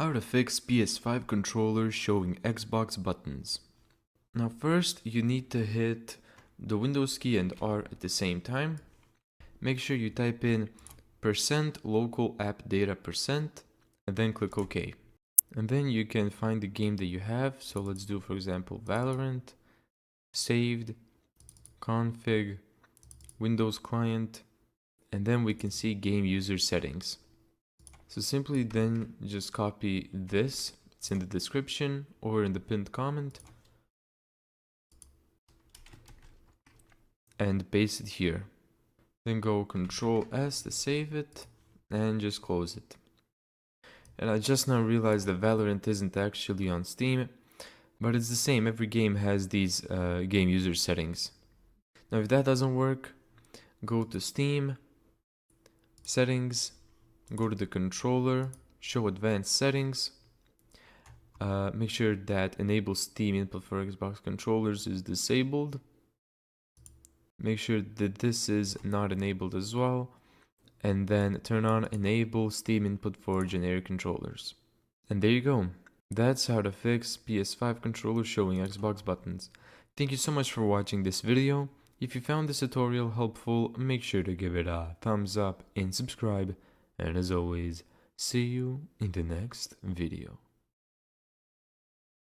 How to fix PS5 controllers showing Xbox buttons. Now first you need to hit the Windows key and R at the same time. Make sure you type in %local app data % and then click OK. And then you can find the game that you have. So let's do, for example, Valorant, saved, config, Windows client, and then we can see game user settings. So simply then just copy this, it's in the description or in the pinned comment, and paste it here. Then go Ctrl S to save it and just close it. And I just now realized that Valorant isn't actually on Steam, but it's the same, every game has these game user settings. Now if that doesn't work, go to Steam, settings, go to the controller, show advanced settings, make sure that enable Steam input for Xbox controllers is disabled. Make sure that this is not enabled as well, and then turn on enable Steam input for generic controllers. And there you go. That's how to fix PS5 controllers showing Xbox buttons. Thank you so much for watching this video. If you found this tutorial helpful, make sure to give it a thumbs up and subscribe. And as always, see you in the next video.